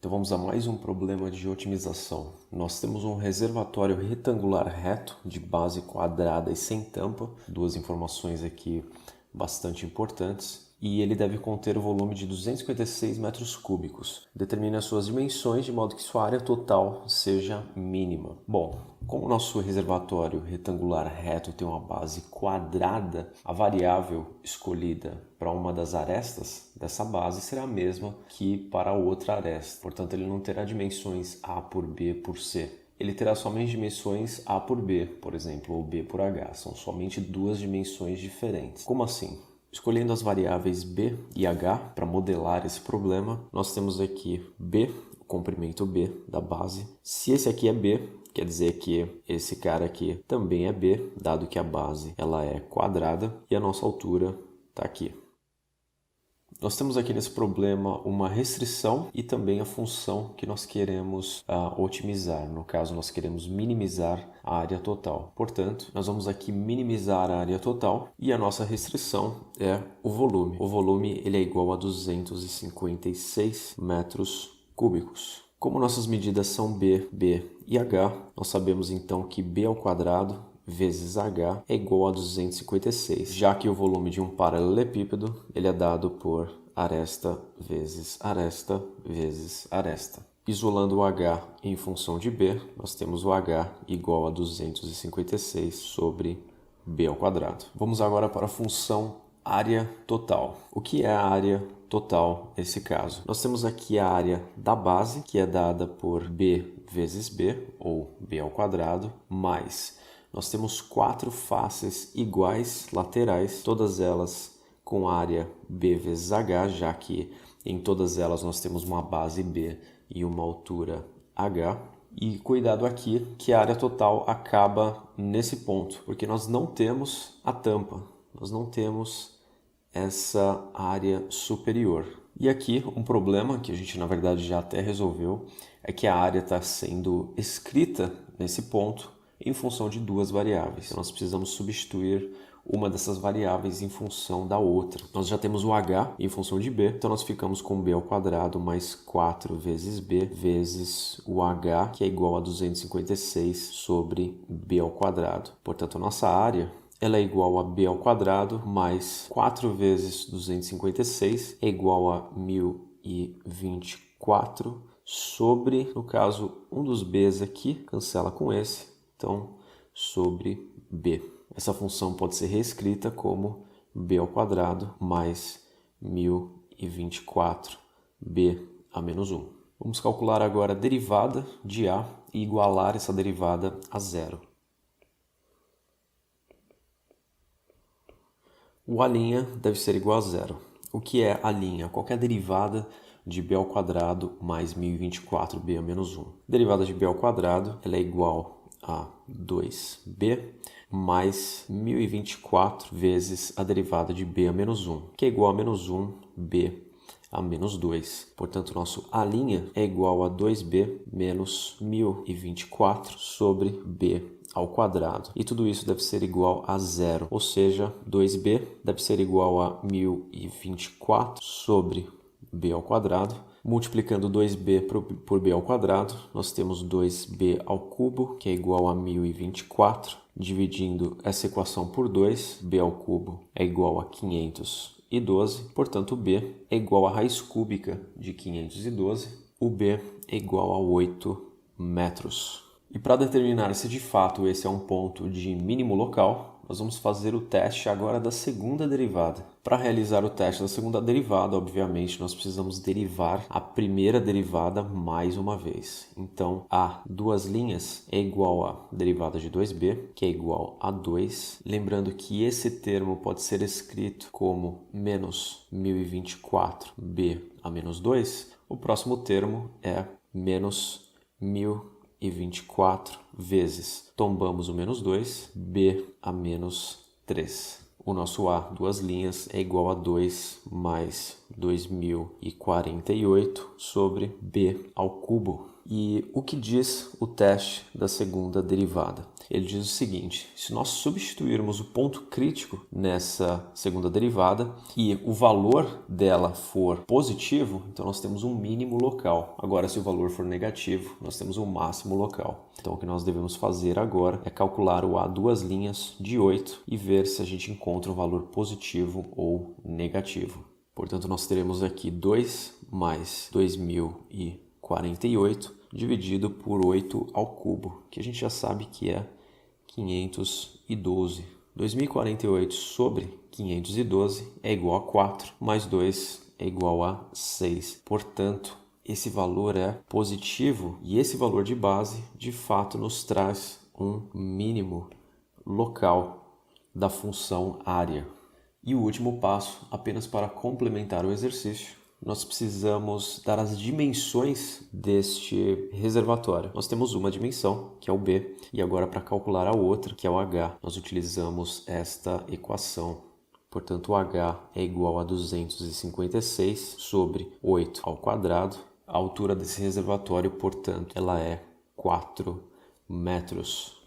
Então vamos a mais um problema de otimização. Nós temos um reservatório retangular reto de base quadrada e sem tampa, duas informações aqui bastante importantes, e ele deve conter o volume de 256 metros cúbicos. Determine as suas dimensões de modo que sua área total seja mínima. Bom, como o nosso reservatório retangular reto tem uma base quadrada, a variável escolhida para uma das arestas dessa base será a mesma que para a outra aresta. Portanto, ele não terá dimensões A por B por C. Ele terá somente dimensões A por B, por exemplo, ou B por H. São somente duas dimensões diferentes. Como assim? Escolhendo as variáveis B e H para modelar esse problema, nós temos aqui B, o comprimento B da base. Se esse aqui é B, quer dizer que esse cara aqui também é B, dado que a base ela é quadrada e a nossa altura está aqui. Nós temos aqui nesse problema uma restrição e também a função que nós queremos otimizar. No caso, nós queremos minimizar a área total. Portanto, nós vamos aqui minimizar a área total e a nossa restrição é o volume. O volume ele é igual a 256 metros cúbicos. Como nossas medidas são B, B e H, nós sabemos então que B ao quadrado vezes H é igual a 256, já que o volume de um paralelepípedo ele é dado por aresta vezes aresta vezes aresta. Isolando o H em função de B, nós temos o H igual a 256 sobre B ao quadrado. Vamos agora para a função área total. O que é a área total nesse caso? Nós temos aqui a área da base, que é dada por B vezes B, ou B ao quadrado, mais nós temos quatro faces iguais laterais, todas elas com área B vezes H, já que em todas elas nós temos uma base B e uma altura H. E cuidado aqui que a área total acaba nesse ponto, porque nós não temos a tampa, nós não temos essa área superior. E aqui um problema que a gente na verdade já até resolveu é que a área está sendo escrita nesse ponto em função de duas variáveis. Então, nós precisamos substituir uma dessas variáveis em função da outra. Nós já temos o H em função de B, então nós ficamos com B ao quadrado mais 4 vezes B vezes o H, que é igual a 256 sobre B ao quadrado. Portanto, a nossa área ela é igual a B ao quadrado mais 4 vezes 256 é igual a 1024 sobre, no caso, um dos B's aqui, cancela com esse, então, sobre B. Essa função pode ser reescrita como B ao quadrado mais 1024B a menos 1. Vamos calcular agora a derivada de A e igualar essa derivada a zero. O A' deve ser igual a zero. O que é A'? Qualquer derivada de B ao quadrado mais 1024B a menos 1. Derivada de B ao quadrado ela é igual a 2b mais 1024 vezes a derivada de b a menos 1, que é igual a menos 1b a menos 2. Portanto, nosso A' é igual a 2b menos 1024 sobre b ao quadrado. E tudo isso deve ser igual a zero, ou seja, 2b deve ser igual a 1024 sobre b ao quadrado. Multiplicando 2b por b ao quadrado, nós temos 2b ao cubo, que é igual a 1024. Dividindo essa equação por 2, b ao cubo é igual a 512. Portanto, b é igual à raiz cúbica de 512. O b é igual a 8 metros. E para determinar se de fato esse é um ponto de mínimo local, nós vamos fazer o teste agora da segunda derivada. Para realizar o teste da segunda derivada, obviamente, nós precisamos derivar a primeira derivada mais uma vez. Então, a duas linhas é igual a derivada de 2b, que é igual a 2. Lembrando que esse termo pode ser escrito como menos 1024b a menos 2. O próximo termo é menos 1024 vezes, tombamos o menos 2, b a menos 3. O nosso A, duas linhas, é igual a 2 mais 2048 sobre b ao cubo. E o que diz o teste da segunda derivada? Ele diz o seguinte: se nós substituirmos o ponto crítico nessa segunda derivada e o valor dela for positivo, então nós temos um mínimo local. Agora, se o valor for negativo, nós temos um máximo local. Então, o que nós devemos fazer agora é calcular o A duas linhas de 8 e ver se a gente encontra um valor positivo ou negativo. Portanto, nós teremos aqui 2 mais 2048 dividido por 8 ao cubo, que a gente já sabe que é 512. 2048 sobre 512 é igual a 4, mais 2 é igual a 6. Portanto, esse valor é positivo e esse valor de base, de fato, nos traz um mínimo local da função área. E o último passo, apenas para complementar o exercício, nós precisamos dar as dimensões deste reservatório. Nós temos uma dimensão, que é o B, e agora para calcular a outra, que é o H, nós utilizamos esta equação. Portanto, o H é igual a 256 sobre 8 ao quadrado. A altura desse reservatório, portanto, ela é 4 metros.